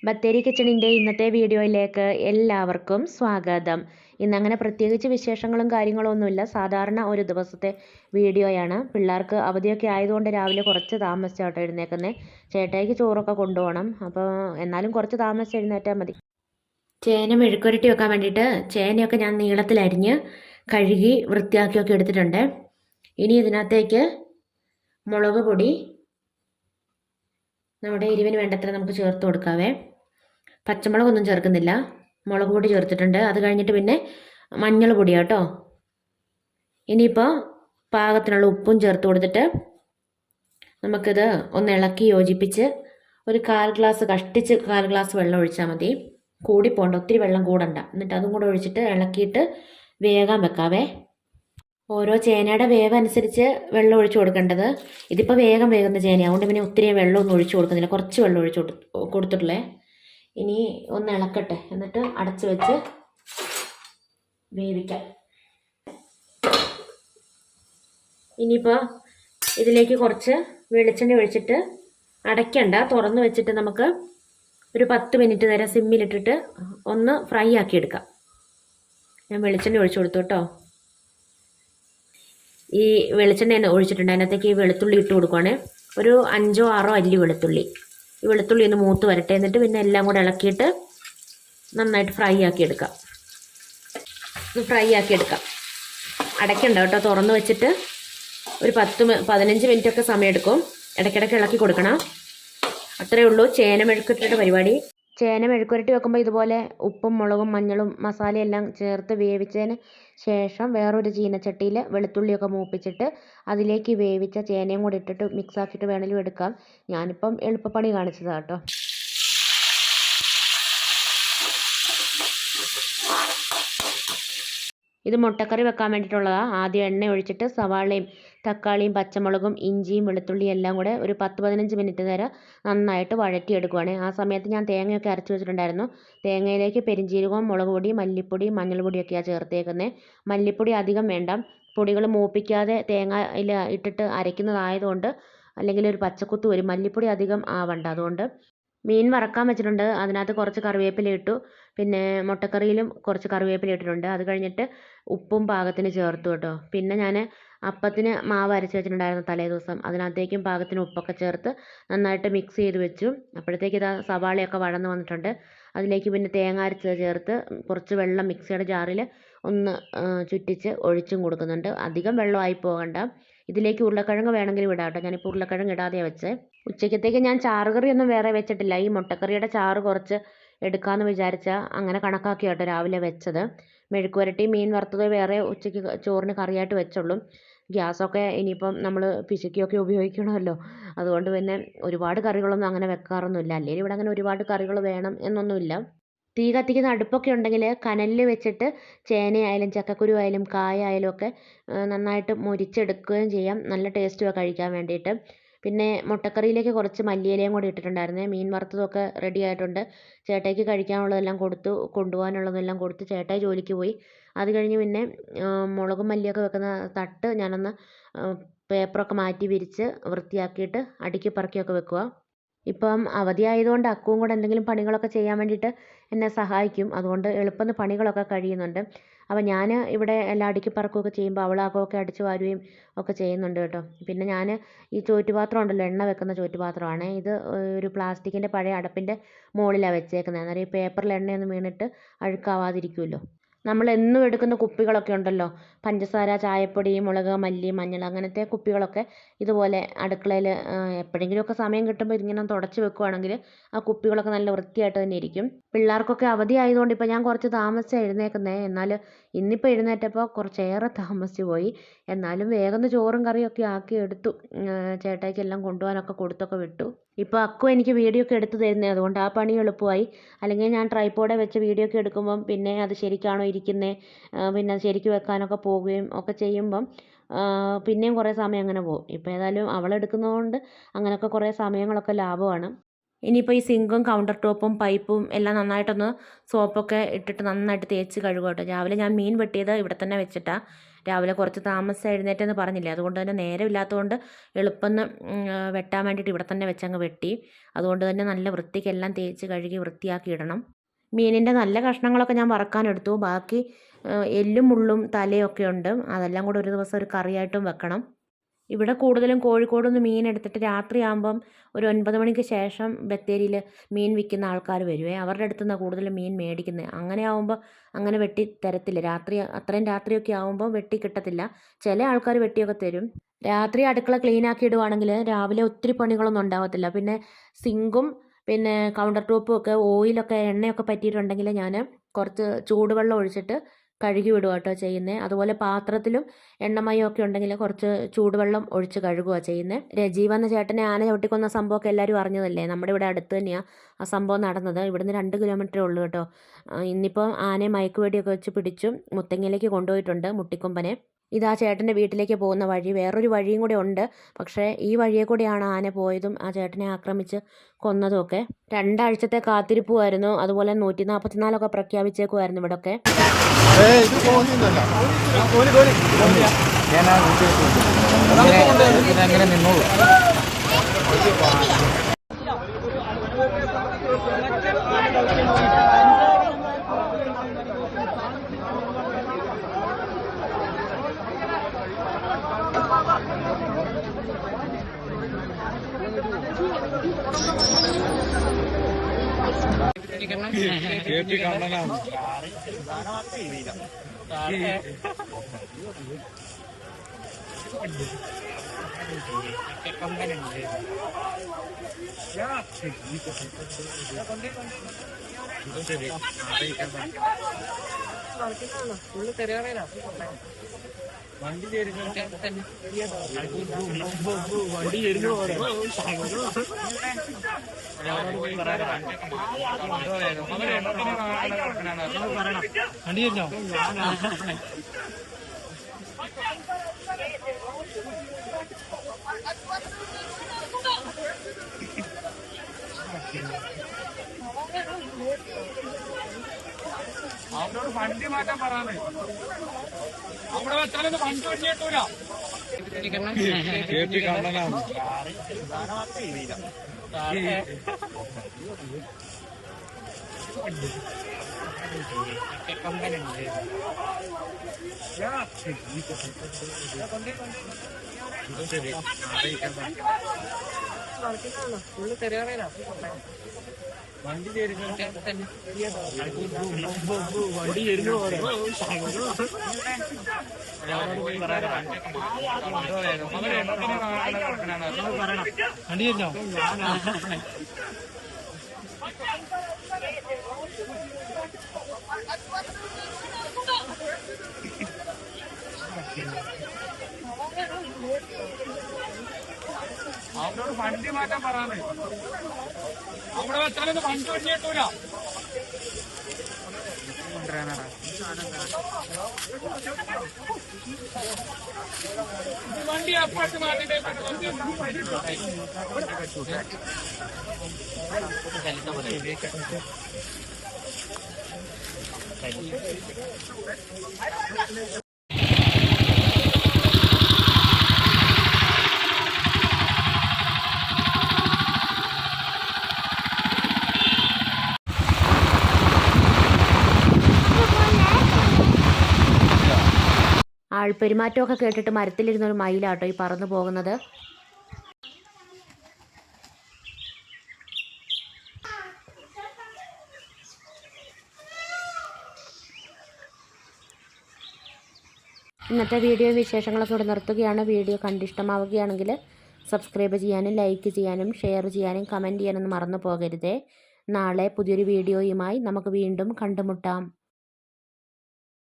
ബത്തേരി കിച്ചണിൻ്റെ ഇന്നത്തെ വീഡിയോയിലേക്ക് എല്ലാവർക്കും സ്വാഗതം. ഇന്നങ്ങനെ പ്രത്യേകിച്ച് വിശേഷങ്ങളും കാര്യങ്ങളും ഒന്നുമില്ല. സാധാരണ ഒരു ദിവസത്തെ വീഡിയോയാണ്. പിള്ളേർക്ക് അവധിയൊക്കെ ആയതുകൊണ്ട് രാവിലെ കുറച്ച് താമസിച്ചാട്ടോ എഴുന്നേക്കുന്നത്. ചേട്ടായിക്ക് ചോറൊക്കെ കൊണ്ടുപോകണം. അപ്പോൾ എന്നാലും കുറച്ച് താമസിച്ച് എഴുന്നേറ്റാൽ മതി. ചേന മെഴുക്കുരട്ടി വെക്കാൻ വേണ്ടിയിട്ട് ചേനയൊക്കെ ഞാൻ നീളത്തിലരിഞ്ഞ് കഴുകി വൃത്തിയാക്കിയൊക്കെ എടുത്തിട്ടുണ്ട്. ഇനി ഇതിനകത്തേക്ക് മുളക് പൊടി നമ്മുടെ എരിവിന് വേണ്ടത്ര നമുക്ക് ചേർത്ത് കൊടുക്കാവേ. പച്ചമുളകൊന്നും ചേർക്കുന്നില്ല, മുളക് പൊടി ചേർത്തിട്ടുണ്ട്. അത് കഴിഞ്ഞിട്ട് പിന്നെ മഞ്ഞൾ പൊടിയാട്ടോ. ഇനിയിപ്പോൾ പാകത്തിനുള്ള ഉപ്പും ചേർത്ത് കൊടുത്തിട്ട് നമുക്കിത് ഒന്ന് ഇളക്കി യോജിപ്പിച്ച് ഒരു 1/4 ഗ്ലാസ് കഷ്ടിച്ച് 1/4 ഗ്ലാസ് വെള്ളം ഒഴിച്ചാൽ മതി. കൂടി പോകണ്ട, ഒത്തിരി വെള്ളം കൂടണ്ട. എന്നിട്ട് അതും കൂടെ ഒഴിച്ചിട്ട് ഇളക്കിയിട്ട് വേകാൻ വെക്കാവേ. ഓരോ ചേനയുടെ വേവ് അനുസരിച്ച് വെള്ളം ഒഴിച്ചു കൊടുക്കേണ്ടത്. ഇതിപ്പോൾ വേഗം വേകുന്ന ചേന, അതുകൊണ്ട് പിന്നെ ഒത്തിരി വെള്ളമൊന്നും ഒഴിച്ചു കൊടുക്കുന്നില്ല, കുറച്ച് വെള്ളം ഒഴിച്ചു കൊടുത്തിട്ടുള്ളേ. ഇനി ഒന്ന് ഇളക്കട്ടെ, എന്നിട്ട് അടച്ചു വെച്ച് വേവിക്കാം. ഇനിയിപ്പോൾ ഇതിലേക്ക് കുറച്ച് വെളിച്ചെണ്ണ ഒഴിച്ചിട്ട് അടയ്ക്കണ്ട, തുറന്ന് വെച്ചിട്ട് നമുക്ക് ഒരു 10 മിനിറ്റ് നേരം സിമ്മിലിട്ടിട്ട് ഒന്ന് ഫ്രൈ ആക്കി എടുക്കാം. ഞാൻ വെളിച്ചെണ്ണ ഒഴിച്ചു കൊടുത്തു കേട്ടോ. ഈ വെളിച്ചെണ്ണ ഒഴിച്ചിട്ടുണ്ട്, അതിനകത്തേക്ക് ഈ വെളുത്തുള്ളി ഇട്ട് കൊടുക്കുവാണേ. ഒരു 5 or 6 അല്ലി വെളുത്തുള്ളി. ഈ വെളുത്തുള്ളി ഒന്ന് മൂത്ത് വരട്ടെ, എന്നിട്ട് പിന്നെ എല്ലാം കൂടെ ഇളക്കിയിട്ട് നന്നായിട്ട് ഫ്രൈ ആക്കി എടുക്കാം. അടയ്ക്കണ്ട കേട്ടോ, തുറന്ന് വെച്ചിട്ട് ഒരു 10-15 മിനിറ്റൊക്കെ സമയമെടുക്കും. ഇടയ്ക്കിടയ്ക്ക് ഇളക്കി കൊടുക്കണം. അത്രയേ ഉള്ളൂ ചേന മെഴുക്കുരട്ടിയുടെ പരിപാടി. ചേന മെഴുക്കുരട്ടി വെക്കുമ്പോൾ ഇതുപോലെ ഉപ്പും മുളകും മഞ്ഞളും മസാലയെല്ലാം ചേർത്ത് വേവിച്ചതിന് ശേഷം വേറൊരു ചീനച്ചട്ടിയിൽ വെളുത്തുള്ളിയൊക്കെ മൂപ്പിച്ചിട്ട് അതിലേക്ക് വേവിച്ച ചേനയും കൂടി ഇട്ടിട്ട് മിക്സ് ആക്കിയിട്ട് വേണമെങ്കിലും എടുക്കാം. ഞാനിപ്പം എളുപ്പപ്പണി കാണിച്ചതാണ് കേട്ടോ. ഇത് മുട്ടക്കറി വെക്കാൻ വേണ്ടിയിട്ടുള്ളതാണ്. ആദ്യം എണ്ണ ഒഴിച്ചിട്ട് സവാളയും തക്കാളിയും പച്ചമുളകും ഇഞ്ചിയും വെളുത്തുള്ളിയും എല്ലാം കൂടെ ഒരു 10-15 മിനിറ്റ് നേരം നന്നായിട്ട് വഴറ്റിയെടുക്കുവാണ്. ആ സമയത്ത് ഞാൻ തേങ്ങയൊക്കെ അരച്ച് വെച്ചിട്ടുണ്ടായിരുന്നു. തേങ്ങയിലേക്ക് പെരിഞ്ചീരകവും മുളക് പൊടി മല്ലിപ്പൊടി മഞ്ഞൾ പൊടിയൊക്കെയാണ് ചേർത്തേക്കുന്നത്. മല്ലിപ്പൊടി അധികം വേണ്ട, പൊടികൾ മൂപ്പിക്കാതെ തേങ്ങയിൽ ഇട്ടിട്ട് അരയ്ക്കുന്നതായതുകൊണ്ട് അല്ലെങ്കിൽ ഒരു പച്ചക്കുത്ത് വരും. മല്ലിപ്പൊടി അധികം ആവണ്ട, അതുകൊണ്ട്. മീൻ വറക്കാൻ വെച്ചിട്ടുണ്ട്, അതിനകത്ത് കുറച്ച് കറിവേപ്പില ഇട്ടു. പിന്നെ മുട്ടക്കറിയിലും കുറച്ച് കറിവേപ്പില ഇട്ടിട്ടുണ്ട്. അത് കഴിഞ്ഞിട്ട് ഉപ്പും പാകത്തിന് ചേർത്തു കേട്ടോ. പിന്നെ ഞാൻ അപ്പത്തിന് മാവ് അരച്ച് വെച്ചിട്ടുണ്ടായിരുന്നു തലേ ദിവസം, അതിനകത്തേക്കും പാകത്തിന് ഉപ്പൊക്കെ ചേർത്ത് നന്നായിട്ട് മിക്സ് ചെയ്ത് വെച്ചു. അപ്പോഴത്തേക്ക് ഇതാ സവാളയൊക്കെ വഴന്ന് വന്നിട്ടുണ്ട്. അതിലേക്ക് പിന്നെ തേങ്ങ അരച്ച് ചേർത്ത് കുറച്ച് വെള്ളം മിക്സിയുടെ ജാറിൽ ഒന്ന് ചുറ്റിച്ച് ഒഴിച്ചും കൊടുക്കുന്നുണ്ട്. അധികം വെള്ളമായി പോകണ്ട. ഇതിലേക്ക് ഉരുളക്കിഴങ്ങ് വേണമെങ്കിലും ഇടാം കേട്ടോ. ഞാനിപ്പോൾ ഉരുളക്കിഴങ്ങ് ഇടാതെയാണ് വെച്ചത്. ഉച്ചക്കത്തേക്ക് ഞാൻ ചാറുകറിയൊന്നും വേറെ വെച്ചിട്ടില്ല. ഈ മുട്ടക്കറിയുടെ ചാറ് കുറച്ച് എടുക്കാമെന്ന് വിചാരിച്ചാൽ അങ്ങനെ കണക്കാക്കി കേട്ടോ രാവിലെ വെച്ചത്. മെഴുക്കുവരട്ടി മീൻ വറുത്തത് വേറെ ഉച്ചയ്ക്ക് ചോറിന് കറിയായിട്ട് വെച്ചുള്ളൂ. ഗ്യാസൊക്കെ ഇനിയിപ്പം നമ്മൾ പിശുക്കിയൊക്കെ ഉപയോഗിക്കണമല്ലോ, അതുകൊണ്ട് പിന്നെ ഒരുപാട് കറികളൊന്നും അങ്ങനെ വെക്കാറൊന്നുമില്ല. അല്ലെങ്കിൽ ഇവിടെ അങ്ങനെ ഒരുപാട് കറികൾ വേണം എന്നൊന്നുമില്ല. തീ കത്തിക്കുന്ന അടുപ്പൊക്കെ ഉണ്ടെങ്കിൽ കനലിൽ വെച്ചിട്ട് ചേനയായാലും ചക്കക്കുരു ആയാലും കായ ആയാലും ഒക്കെ നന്നായിട്ട് മൊരിച്ചെടുക്കുകയും ചെയ്യാം. നല്ല ടേസ്റ്റുമാണ് കഴിക്കാൻ വേണ്ടിയിട്ട്. പിന്നെ മുട്ടക്കറിയിലേക്ക് കുറച്ച് മല്ലിയിലയും കൂടി ഇട്ടിട്ടുണ്ടായിരുന്നു. മീൻ വറുത്തതൊക്കെ റെഡി ആയിട്ടുണ്ട്. ചേട്ടായിക്ക് കഴിക്കാനുള്ളതെല്ലാം കൊടുത്തു, കൊണ്ടുപോകാനുള്ളതെല്ലാം കൊടുത്ത് ചേട്ടായി ജോലിക്ക് പോയി. അത് കഴിഞ്ഞ് പിന്നെ മുളകും മല്ലിയൊക്കെ വെക്കുന്ന തട്ട് ഞാനൊന്ന് പേപ്പറൊക്കെ മാറ്റി വിരിച്ച് വൃത്തിയാക്കിയിട്ട് അടുക്കി പറക്കിയൊക്കെ വെക്കുക. ഇപ്പം അവധി ആയതുകൊണ്ട് അക്കുവും കൂടെ എന്തെങ്കിലും പണികളൊക്കെ ചെയ്യാൻ വേണ്ടിയിട്ട് എന്നെ സഹായിക്കും. അതുകൊണ്ട് എളുപ്പം പണികളൊക്കെ കഴിയുന്നുണ്ട്. അപ്പോൾ ഞാൻ ഇവിടെ എല്ലാം അടുക്കി പറക്കുകയൊക്കെ ചെയ്യുമ്പോൾ അവൾ അകമൊക്കെ അടിച്ച് വാരുകയും ഒക്കെ ചെയ്യുന്നുണ്ട് കേട്ടോ. പിന്നെ ഞാൻ ഈ ചോറ്റുപാത്രം ഉണ്ടല്ലോ, എണ്ണ വെക്കുന്ന ചോറ്റുപാത്രമാണ് ഇത്. ഒരു പ്ലാസ്റ്റിക്കിൻ്റെ പഴയ അടപ്പിൻ്റെ മുകളിലാണ് വെച്ചേക്കുന്നത്. അന്നേരം ഈ പേപ്പറിൽ എണ്ണയൊന്നും വീണിട്ട് അഴുക്കാവാതിരിക്കുമല്ലോ. നമ്മൾ എന്നും എടുക്കുന്ന കുപ്പികളൊക്കെ ഉണ്ടല്ലോ, പഞ്ചസാര ചായപ്പൊടി മുളക് മല്ലി മഞ്ഞൾ അങ്ങനത്തെ കുപ്പികളൊക്കെ ഇതുപോലെ അടുക്കളയിൽ എപ്പോഴെങ്കിലുമൊക്കെ സമയം കിട്ടുമ്പോൾ ഇതിങ്ങനെ തുടച്ച് വെക്കുവാണെങ്കിൽ ആ കുപ്പികളൊക്കെ നല്ല വൃത്തിയായിട്ട് തന്നെ ഇരിക്കും. പിള്ളേർക്കൊക്കെ അവധി ആയതുകൊണ്ട് ഇപ്പോൾ ഞാൻ കുറച്ച് താമസിച്ചാണ് എഴുന്നേക്കുന്നത്. എന്നാൽ ഇന്നിപ്പോൾ എഴുന്നേറ്റപ്പോൾ കുറച്ചേറെ താമസിച്ച് പോയി. എന്നാലും വേഗം ചോറും കറിയൊക്കെ ആക്കി എടുത്തു. ചേട്ടായിക്ക് എല്ലാം കൊണ്ടുപോകാനൊക്കെ കൊടുത്തൊക്കെ വിട്ടു. ഇപ്പോൾ അക്കു എനിക്ക് വീഡിയോ ഒക്കെ എടുത്ത് തരുന്നത്, അതുകൊണ്ട് ആ പണി എളുപ്പമായി. അല്ലെങ്കിൽ ഞാൻ ട്രൈപ്പോഡെ വെച്ച് വീഡിയോ ഒക്കെ എടുക്കുമ്പം പിന്നെ അത് ശരിക്കാണോ ഇരിക്കുന്നത്, പിന്നെ അത് ശരിക്ക് വെക്കാനൊക്കെ പോവുകയും ഒക്കെ ചെയ്യുമ്പം പിന്നെയും കുറേ സമയം അങ്ങനെ പോകും. ഇപ്പോൾ ഏതായാലും അവളെടുക്കുന്നതുകൊണ്ട് അങ്ങനെയൊക്കെ കുറേ സമയങ്ങളൊക്കെ ലാഭമാണ്. ഇനിയിപ്പോൾ ഈ സിങ്കും കൗണ്ടർ ടോപ്പും പൈപ്പും എല്ലാം നന്നായിട്ടൊന്ന് സോപ്പൊക്കെ ഇട്ടിട്ട് നന്നായിട്ട് തേച്ച് കഴുകും കേട്ടോ. രാവിലെ ഞാൻ മീൻ വെട്ടിയത് ഇവിടെ തന്നെ വെച്ചിട്ടാണ്. രാവിലെ കുറച്ച് താമസിച്ച് എഴുന്നേറ്റെന്ന് പറഞ്ഞില്ലേ, അതുകൊണ്ട് തന്നെ നേരമില്ലാത്തതുകൊണ്ട് എളുപ്പം വെട്ടാൻ വേണ്ടിയിട്ട് ഇവിടെ തന്നെ വെച്ചങ്ങ് വെട്ടി. അതുകൊണ്ട് തന്നെ നല്ല വൃത്തിക്കെല്ലാം തേച്ച് കഴുകി വൃത്തിയാക്കി ഇടണം. മീനിൻ്റെ നല്ല കഷ്ണങ്ങളൊക്കെ ഞാൻ വറക്കാനെടുത്തു. ബാക്കി എല്ലും മുള്ളും തലയൊക്കെ ഉണ്ട്. അതെല്ലാം കൂടെ ഒരു ദിവസം ഒരു കറിയായിട്ടും വെക്കണം. ഇവിടെ കൂടുതലും കോഴിക്കോട് നിന്ന് മീൻ എടുത്തിട്ട് രാത്രിയാകുമ്പം ഒരു 9 മണിക്ക് ശേഷം ബത്തേരിയിൽ മീൻ വിൽക്കുന്ന ആൾക്കാർ വരുവേ. അവരുടെ അടുത്ത് നിന്നാണ് കൂടുതലും മീൻ മേടിക്കുന്നത്. അങ്ങനെ ആകുമ്പോൾ അങ്ങനെ വെട്ടി തരത്തില്ല. അത്രയും രാത്രിയൊക്കെ ആകുമ്പോൾ വെട്ടി കിട്ടത്തില്ല. ചില ആൾക്കാർ വെട്ടിയൊക്കെ തരും. രാത്രി അടുക്കള ക്ലീൻ ആക്കി ഇടുവാണെങ്കിൽ രാവിലെ ഒത്തിരി പണികളൊന്നും ഉണ്ടാകത്തില്ല. പിന്നെ സിങ്കും പിന്നെ കൗണ്ടർ ടോപ്പും ഒക്കെ ഓയിലൊക്കെ എണ്ണയൊക്കെ പറ്റിയിട്ടുണ്ടെങ്കിൽ ഞാൻ കുറച്ച് ചൂടുവെള്ളം ഒഴിച്ചിട്ട് കഴുകി വിടുക കേട്ടോ ചെയ്യുന്നത്. അതുപോലെ പാത്രത്തിലും എണ്ണമയമൊക്കെ ഉണ്ടെങ്കിൽ കുറച്ച് ചൂടുവെള്ളം ഒഴിച്ച് കഴുകുക ചെയ്യുന്നത്. രജീവ് എന്ന ചേട്ടനെ ആന ചവിട്ടിക്കൊന്ന സംഭവമൊക്കെ എല്ലാവരും അറിഞ്ഞതല്ലേ. നമ്മുടെ ഇവിടെ അടുത്ത് തന്നെയാണ് ആ സംഭവം നടന്നത്. ഇവിടുന്ന് 2 കിലോമീറ്ററേ ഉള്ളൂ കേട്ടോ. ഇന്നിപ്പോൾ ആനയെ മയക്കുവെടിയൊക്കെ വെച്ച് പിടിച്ചു മുത്തങ്ങയിലേക്ക് കൊണ്ടുപോയിട്ടുണ്ട്, മുട്ടിക്കൊമ്പനെ. ഇതാ ചേട്ടൻ്റെ വീട്ടിലേക്ക് പോകുന്ന വഴി. വേറൊരു വഴിയും കൂടെ ഉണ്ട്. പക്ഷേ ഈ വഴിയെ കൂടെയാണ് ആന പോയതും ആ ചേട്ടനെ ആക്രമിച്ച് കൊന്നതുമൊക്കെ. 2 ആഴ്ചത്തെ കാത്തിരിപ്പുമായിരുന്നു. അതുപോലെ 144 പ്രഖ്യാപിച്ചേക്കുമായിരുന്നു ഇവിടെയൊക്കെ. അവരോട് വണ്ടി മാറ്റാൻ പറയാനേ. അവിടെ വെച്ചാലൊന്നും വണ്ടി വണ്ടി കിട്ടൂല. ഫുള്ള് തെരയാറേനാ വണ്ടി വണ്ടി വണ്ടിയോ അവരോട് വണ്ടി മാറ്റാൻ പറയാനേ. അവിടെ വെച്ചാലൊന്നും വണ്ടി വണ്ടി കിട്ടൂല. വണ്ടി അപ്പാട്ട് മാറ്റിട്ടേ ആൾപ്പെരുമാറ്റമൊക്കെ കേട്ടിട്ട് മരത്തിലിരുന്നൊരു മയിലാട്ടോ ഈ പറന്നു പോകുന്നത്. ഇന്നത്തെ വീഡിയോ വിശേഷങ്ങളൊക്കെ ഇവിടെ നിർത്തുകയാണ്. വീഡിയോ കണ്ടിഷ്ടമാവുകയാണെങ്കിൽ സബ്സ്ക്രൈബ് ചെയ്യാനും ലൈക്ക് ചെയ്യാനും ഷെയർ ചെയ്യാനും കമൻറ്റ് ചെയ്യാനൊന്നും മറന്നു പോകരുതേ. നാളെ പുതിയൊരു വീഡിയോയുമായി നമുക്ക് വീണ്ടും കണ്ടുമുട്ടാം.